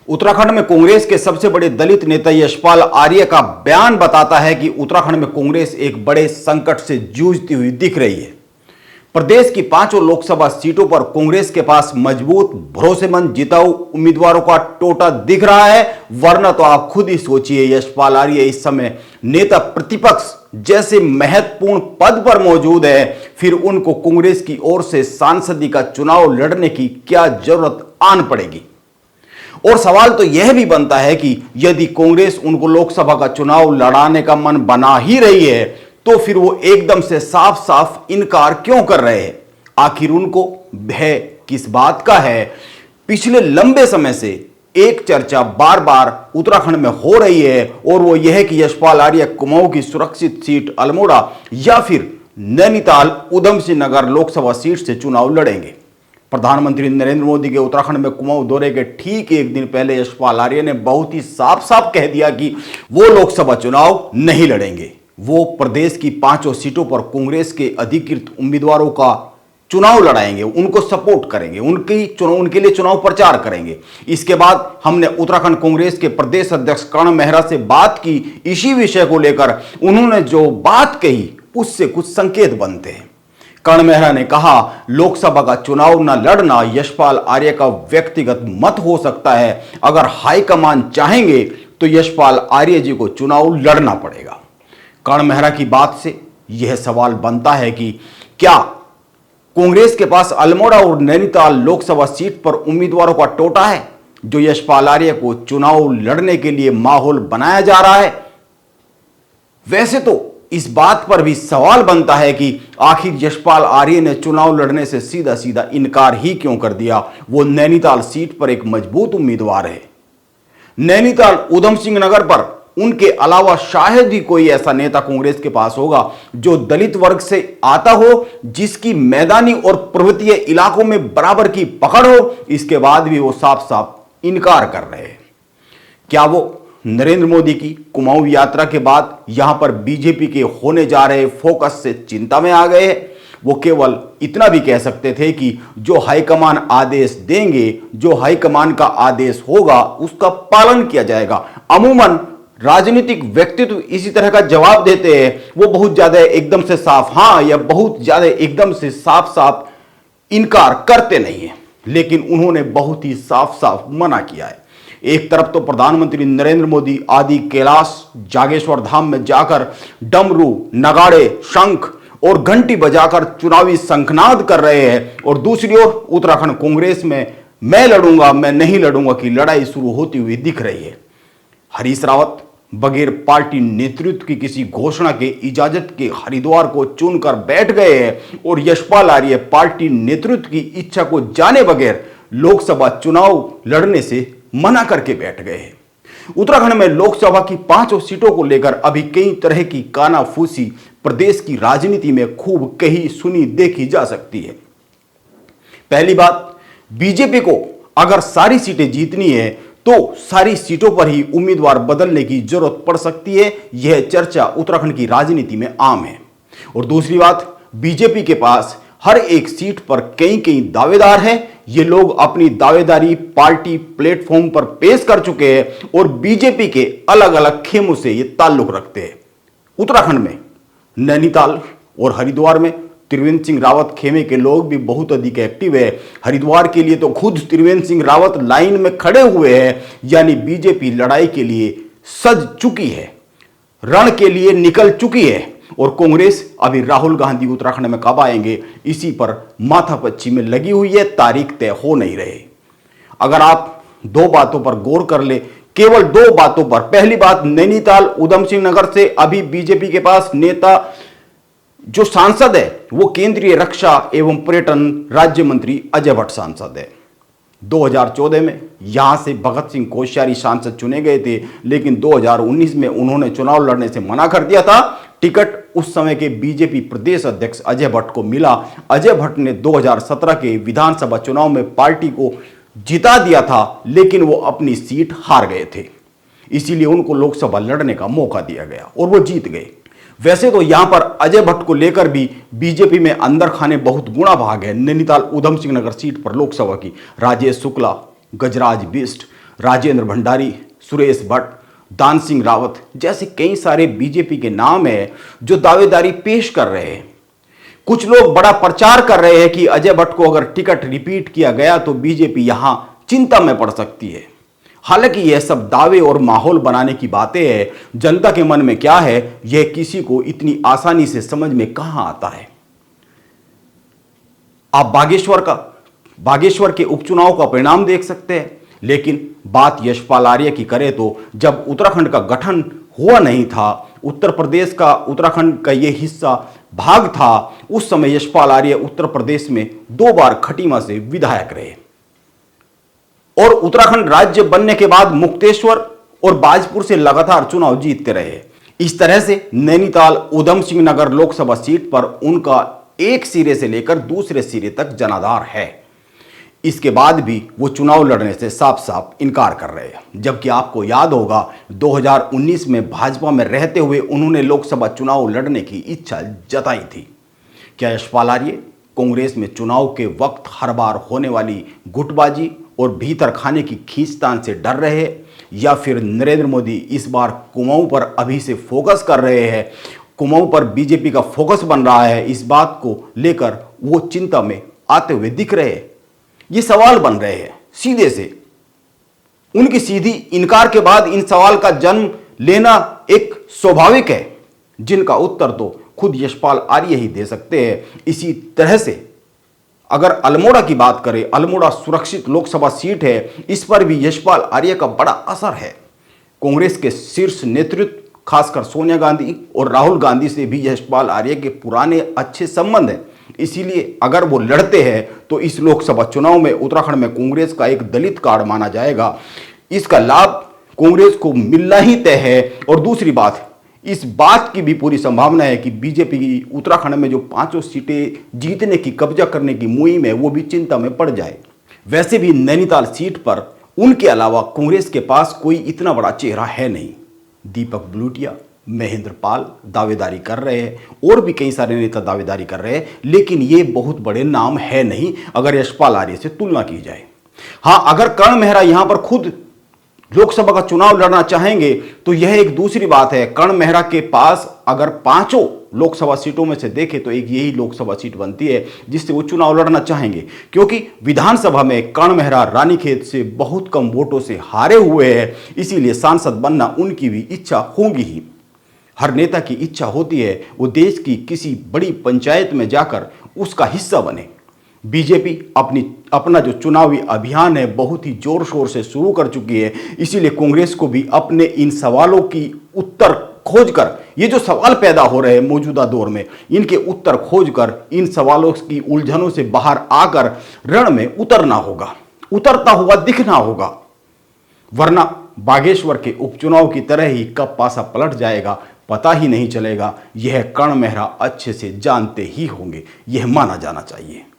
उत्तराखंड में कांग्रेस के सबसे बड़े दलित नेता यशपाल आर्य का बयान बताता है कि उत्तराखंड में कांग्रेस एक बड़े संकट से जूझती हुई दिख रही है। प्रदेश की 5 लोकसभा सीटों पर कांग्रेस के पास मजबूत, भरोसेमंद, जिताऊ उम्मीदवारों का टोटा दिख रहा है। वरना तो आप खुद ही सोचिए, यशपाल आर्य इस समय नेता प्रतिपक्ष जैसे महत्वपूर्ण पद पर मौजूद है, फिर उनको कांग्रेस की ओर से सांसदी का चुनाव लड़ने की क्या जरूरत आन पड़ेगी। और सवाल तो यह भी बनता है कि यदि कांग्रेस उनको लोकसभा का चुनाव लड़ाने का मन बना ही रही है, तो फिर वो एकदम से साफ साफ इनकार क्यों कर रहे हैं? आखिर उनको भय किस बात का है? पिछले लंबे समय से एक चर्चा बार बार उत्तराखंड में हो रही है, और वो यह है कि यशपाल आर्य कुमाऊं की सुरक्षित सीट अल्मोड़ा या फिर नैनीताल उधम सिंह नगर लोकसभा सीट से चुनाव लड़ेंगे। प्रधानमंत्री नरेंद्र मोदी के उत्तराखंड में कुमाऊं दौरे के ठीक एक दिन पहले यशपाल आर्य ने बहुत ही साफ साफ कह दिया कि वो लोकसभा चुनाव नहीं लड़ेंगे। वो प्रदेश की 5 सीटों पर कांग्रेस के अधिकृत उम्मीदवारों का चुनाव लड़ाएंगे, उनको सपोर्ट करेंगे, उनके लिए चुनाव प्रचार करेंगे। इसके बाद हमने उत्तराखंड कांग्रेस के प्रदेश अध्यक्ष कर्ण मेहरा से बात की इसी विषय को लेकर। उन्होंने जो बात कही उससे कुछ संकेत बनते हैं। कर्ण मेहरा ने कहा, लोकसभा का चुनाव न लड़ना यशपाल आर्य का व्यक्तिगत मत हो सकता है। अगर हाईकमान चाहेंगे तो यशपाल आर्य जी को चुनाव लड़ना पड़ेगा। कर्ण मेहरा की बात से यह सवाल बनता है कि क्या कांग्रेस के पास अल्मोड़ा और नैनीताल लोकसभा सीट पर उम्मीदवारों का टोटा है, जो यशपाल आर्य को चुनाव लड़ने के लिए माहौल बनाया जा रहा है? वैसे तो इस बात पर भी सवाल बनता है कि आखिर यशपाल आर्य ने चुनाव लड़ने से सीधा सीधा इनकार ही क्यों कर दिया? वो नैनीताल सीट पर एक मजबूत उम्मीदवार है। नैनीताल उधम सिंह नगर पर उनके अलावा शायद ही कोई ऐसा नेता कांग्रेस के पास होगा जो दलित वर्ग से आता हो, जिसकी मैदानी और पर्वतीय इलाकों में बराबर की पकड़ हो। इसके बाद भी वो साफ साफ इनकार कर रहे हैं। क्या वो नरेंद्र मोदी की कुमाऊं यात्रा के बाद यहां पर बीजेपी के होने जा रहे फोकस से चिंता में आ गए हैं? वो केवल इतना भी कह सकते थे कि जो हाईकमान आदेश देंगे, जो हाईकमान का आदेश होगा, उसका पालन किया जाएगा। अमूमन राजनीतिक व्यक्तित्व इसी तरह का जवाब देते हैं। वो बहुत ज्यादा एकदम से साफ हां या बहुत ज्यादा एकदम से साफ साफ इनकार करते नहीं है, लेकिन उन्होंने बहुत ही साफ साफ मना किया है। एक तरफ तो प्रधानमंत्री नरेंद्र मोदी आदि कैलाश जागेश्वर धाम में जाकर डमरू, नगाड़े, शंख और घंटी बजाकर चुनावी शंखनाद कर रहे हैं, और दूसरी ओर उत्तराखंड कांग्रेस में मैं लड़ूंगा, मैं नहीं लड़ूंगा की लड़ाई शुरू होती हुई दिख रही है। हरीश रावत बगैर पार्टी नेतृत्व की किसी घोषणा के इजाजत के हरिद्वार को चुनकर बैठ गए हैं, और यशपाल आर्य पार्टी नेतृत्व की इच्छा को जाने बगैर लोकसभा चुनाव लड़ने से मना करके बैठ गए हैं। उत्तराखंड में लोकसभा की 5 सीटों को लेकर अभी कई तरह की कानाफूसी प्रदेश की राजनीति में खूब कही सुनी देखी जा सकती है। पहली बात, बीजेपी को अगर सारी सीटें जीतनी है तो सारी सीटों पर ही उम्मीदवार बदलने की जरूरत पड़ सकती है। यह चर्चा उत्तराखंड की राजनीति में आम है। और दूसरी बात, बीजेपी के पास हर एक सीट पर कई कई दावेदार हैं। ये लोग अपनी दावेदारी पार्टी प्लेटफॉर्म पर पेश कर चुके हैं और बीजेपी के अलग अलग खेमों से ये ताल्लुक रखते हैं। उत्तराखंड में नैनीताल और हरिद्वार में त्रिवेंद्र सिंह रावत खेमे के लोग भी बहुत अधिक एक्टिव है। हरिद्वार के लिए तो खुद त्रिवेंद्र सिंह रावत लाइन में खड़े हुए हैं, यानी बीजेपी लड़ाई के लिए सज चुकी है, रण के लिए निकल चुकी है। और कांग्रेस अभी राहुल गांधी उत्तराखंड में कब आएंगे, इसी पर माथापच्ची में लगी हुई है, तारीख तय हो नहीं रहे। अगर आप 2 बातों पर गौर कर ले, केवल 2 बातों पर। पहली बात, नैनीताल उधम सिंह नगर से अभी बीजेपी के पास नेता जो सांसद है वो केंद्रीय रक्षा एवं पर्यटन राज्य मंत्री अजय भट्ट सांसद है। 2014 में यहां से भगत सिंह कोश्यारी सांसद चुने गए थे, लेकिन 2019 में उन्होंने चुनाव लड़ने से मना कर दिया था। टिकट उस समय के बीजेपी प्रदेश अध्यक्ष अजय भट्ट को मिला। अजय भट्ट ने 2017 के विधानसभा चुनाव में पार्टी को जिता दिया था, लेकिन वो अपनी सीट हार गए थे, इसीलिए उनको लोकसभा लड़ने का मौका दिया गया और वो जीत गए। वैसे तो यहां पर अजय भट्ट को लेकर भी बीजेपी में अंदर खाने बहुत गुणा भाग है। नैनीताल उधम सिंह नगर सीट पर लोकसभा की राजेश शुक्ला, गजराज बिष्ट, राजेंद्र भंडारी, सुरेश भट्ट, दान सिंह रावत जैसे कई सारे बीजेपी के नाम है जो दावेदारी पेश कर रहे हैं। कुछ लोग बड़ा प्रचार कर रहे हैं कि अजय भट्ट को अगर टिकट रिपीट किया गया तो बीजेपी यहां चिंता में पड़ सकती है। हालांकि यह सब दावे और माहौल बनाने की बातें हैं। जनता के मन में क्या है यह किसी को इतनी आसानी से समझ में कहां आता है। आप बागेश्वर के उपचुनाव का परिणाम देख सकते हैं, लेकिन बात यशपाल आर्य की करें तो जब उत्तराखंड का गठन हुआ नहीं था, उत्तर प्रदेश का उत्तराखंड का यह हिस्सा भाग था, उस समय यशपाल आर्य उत्तर प्रदेश में 2 बार खटीमा से विधायक रहे और उत्तराखंड राज्य बनने के बाद मुक्तेश्वर और बाजपुर से लगातार चुनाव जीतते रहे। इस तरह से नैनीताल उधम सिंह नगर लोकसभा सीट पर उनका एक सिरे से लेकर दूसरे सिरे तक जनाधार है। इसके बाद भी वो चुनाव लड़ने से साफ साफ इनकार कर रहे हैं, जबकि आपको याद होगा 2019 में भाजपा में रहते हुए उन्होंने लोकसभा चुनाव लड़ने की इच्छा जताई थी। क्या यशपाल आर्य कांग्रेस में चुनाव के वक्त हर बार होने वाली गुटबाजी और भीतर खाने की खींचतान से डर रहे हैं, या फिर नरेंद्र मोदी इस बार कुमाऊं पर अभी से फोकस कर रहे हैं, कुमाऊं पर बीजेपी का फोकस बन रहा है, इस बात को लेकर वो चिंता में आते हुए दिख रहे हैं? ये सवाल बन रहे हैं सीधे से। उनकी सीधी इनकार के बाद इन सवाल का जन्म लेना एक स्वाभाविक है, जिनका उत्तर तो खुद यशपाल आर्य ही दे सकते हैं। इसी तरह से अगर अल्मोड़ा की बात करें, अल्मोड़ा सुरक्षित लोकसभा सीट है, इस पर भी यशपाल आर्य का बड़ा असर है। कांग्रेस के शीर्ष नेतृत्व खासकर सोनिया गांधी और राहुल गांधी से भी यशपाल आर्य के पुराने अच्छे संबंध हैं। इसीलिए अगर वो लड़ते हैं तो इस लोकसभा चुनाव में उत्तराखंड में कांग्रेस का एक दलित कार्ड माना जाएगा। इसका लाभ कांग्रेस को मिलना ही तय है। और दूसरी बात, इस बात की भी पूरी संभावना है कि बीजेपी की उत्तराखंड में जो 5 सीटें जीतने की, कब्जा करने की मुहिम है, वो भी चिंता में पड़ जाए। वैसे भी नैनीताल सीट पर उनके अलावा कांग्रेस के पास कोई इतना बड़ा चेहरा है नहीं। दीपक बलूटिया, महेंद्र पाल दावेदारी कर रहे हैं और भी कई सारे नेता दावेदारी कर रहे हैं, लेकिन ये बहुत बड़े नाम है नहीं अगर यशपाल आर्य से तुलना की जाए। हां, अगर कर्ण मेहरा यहां पर खुद लोकसभा का चुनाव लड़ना चाहेंगे तो यह एक दूसरी बात है। कर्ण मेहरा के पास अगर 5 लोकसभा सीटों में से देखें तो एक यही लोकसभा सीट बनती है जिससे वो चुनाव लड़ना चाहेंगे, क्योंकि विधानसभा में कर्ण मेहरा रानीखेत से बहुत कम वोटों से हारे हुए हैं। इसीलिए सांसद बनना उनकी भी इच्छा होगी ही। हर नेता की इच्छा होती है वो देश की किसी बड़ी पंचायत में जाकर उसका हिस्सा बने। बीजेपी अपना जो चुनावी अभियान है बहुत ही जोर शोर से शुरू कर चुकी है। इसीलिए कांग्रेस को भी अपने इन सवालों की उत्तर खोजकर, ये जो सवाल पैदा हो रहे हैं मौजूदा दौर में, इनके उत्तर खोजकर इन सवालों की उलझनों से बाहर आकर रण में उतरना होगा, उतरता हुआ दिखना होगा। वरना बागेश्वर के उपचुनाव की तरह ही कब पासा पलट जाएगा पता ही नहीं चलेगा। यह कर्ण मेहरा अच्छे से जानते ही होंगे, यह माना जाना चाहिए।